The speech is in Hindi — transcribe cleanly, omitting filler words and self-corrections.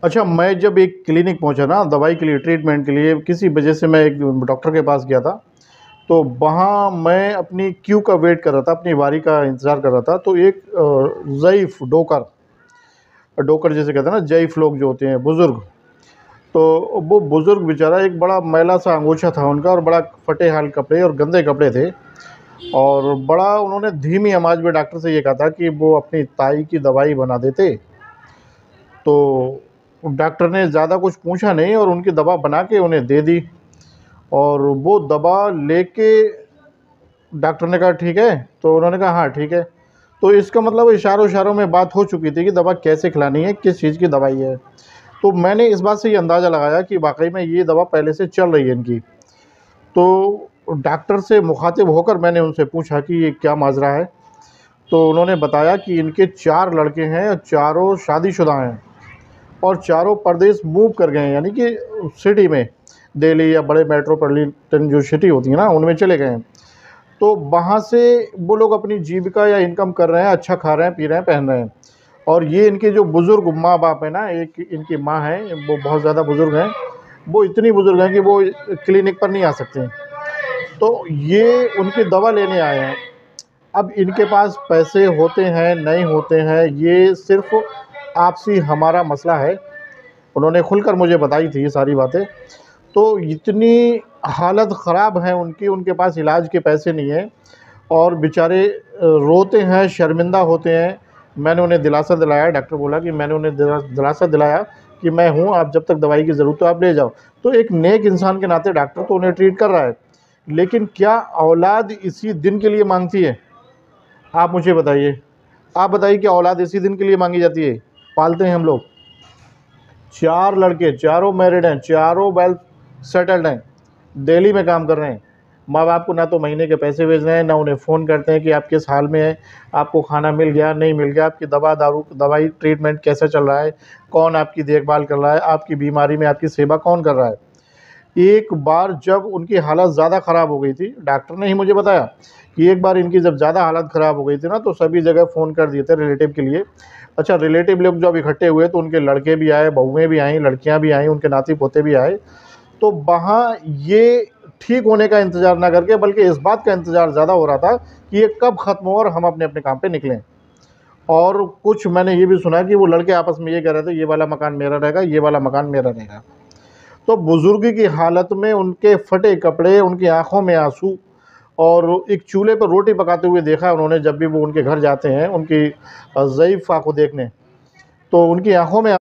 अच्छा, मैं जब एक क्लिनिक पहुंचा ना दवाई के लिए, ट्रीटमेंट के लिए, किसी वजह से मैं एक डॉक्टर के पास गया था। तो वहाँ मैं अपनी क्यू का वेट कर रहा था, अपनी बारी का इंतज़ार कर रहा था। तो एक ज़ईफ़ डोकर, डोकर जिसे कहते हैं ना, ज़ईफ़ लोग जो होते हैं, बुज़ुर्ग। तो वो बुज़ुर्ग बेचारा, एक बड़ा मैला-सा अंगोछा था उनका और बड़ा फटे-हाल कपड़े और गंदे कपड़े थे। और बड़ा उन्होंने धीमी आवाज़ में डॉक्टर से ये कहा था कि वो अपनी ताई की दवाई बना देते। तो डॉक्टर ने ज़्यादा कुछ पूछा नहीं और उनकी दवा बना के उन्हें दे दी। और वो दवा लेके डॉक्टर ने कहा, ठीक है? तो उन्होंने कहा, हाँ, ठीक है। तो इसका मतलब इशारों-इशारों में बात हो चुकी थी कि दवा कैसे खिलानी है, किस चीज़ की दवाई है। तो मैंने इस बात से ये अंदाज़ा लगाया कि वाक़ई में ये दवा पहले से चल रही है इनकी। तो डॉक्टर से मुख़ातिब होकर मैंने उनसे पूछा कि ये क्या माजरा है? तो उन्होंने बताया कि इनके 4 लड़के हैं और चारों शादीशुदा हैं और चारों परदेश मूव कर गए हैं, यानी कि सिटी में, दिल्ली या बड़े मेट्रोपॉलिटन जो सिटी होती है ना, उनमें चले गए हैं। तो वहाँ से वो लोग अपनी जीविका या इनकम कर रहे हैं, अच्छा खा रहे हैं, पी रहे हैं, पहन रहे हैं। और ये इनके जो बुज़ुर्ग माँ-बाप हैं ना, एक इनकी माँ हैं, वो बहुत ज़्यादा बुज़ुर्ग हैं। वो इतनी बुज़ुर्ग हैं कि वो क्लिनिक पर नहीं आ सकती हैं। तो ये उनकी दवा लेने आए हैं। अब इनके पास पैसे होते हैं, नहीं होते हैं, ये सिर्फ़ आपसी हमारा मसला है। उन्होंने खुलकर मुझे बताई थी ये सारी बातें। तो इतनी हालत ख़राब है उनकी, उनके पास इलाज के पैसे नहीं हैं और बेचारे रोते हैं, शर्मिंदा होते हैं। मैंने उन्हें दिलासा दिलाया, डॉक्टर बोला कि मैंने उन्हें दिलासा दिलाया कि मैं हूँ, आप जब तक दवाई की ज़रूरत हो आप ले जाओ। तो एक नेक इंसान के नाते डॉक्टर तो उन्हें ट्रीट कर रहा है, लेकिन क्या औलाद इसी दिन के लिए माँगती है? आप मुझे बताइए। आप बताइए, क्या औलाद इसी दिन के लिए माँगी जाती है? पालते हैं हम लोग। 4 लड़के, चारों मैरिड हैं, चारों वेल सेटल्ड हैं, दिल्ली में काम कर रहे हैं। माँ-बाप को ना तो महीने के पैसे भेज रहे हैं, ना उन्हें फ़ोन करते हैं कि आप किस हाल में हैं, आपको खाना मिल गया, नहीं मिल गया, आपकी दवाई ट्रीटमेंट कैसा चल रहा है, कौन आपकी देखभाल कर रहा है, आपकी बीमारी में आपकी सेवा कौन कर रहा है। एक बार जब उनकी हालत ज़्यादा ख़राब हो गई थी, डॉक्टर ने ही मुझे बताया कि एक बार इनकी जब ज़्यादा हालत ख़राब हो गई थी ना, तो सभी जगह फ़ोन कर दिए थे रिलेटिव के लिए। अच्छा, रिलेटिव लोग जब इकट्ठे हुए तो उनके लड़के भी आए, बहुएँ भी आईं, लड़कियाँ भी आईं, उनके नाती-पोते भी आए। तो वहाँ ये ठीक होने का इंतज़ार ना करके बल्कि इस बात का इंतज़ार ज़्यादा हो रहा था कि ये कब ख़त्म हो और हम अपने-अपने काम पे निकलें। और कुछ मैंने ये भी सुना कि वो लड़के आपस में ये कह रहे थे, ये वाला मकान मेरा रहेगा, ये वाला मकान मेरा रहेगा। तो बुज़ुर्गी की हालत में उनके फटे कपड़े, उनकी आँखों में आँसू और एक चूल्हे पर रोटी पकाते हुए देखा है उन्होंने, जब भी वो उनके घर जाते हैं, उनकी ज़ईफ़ा को देखने, तो उनकी आँखों में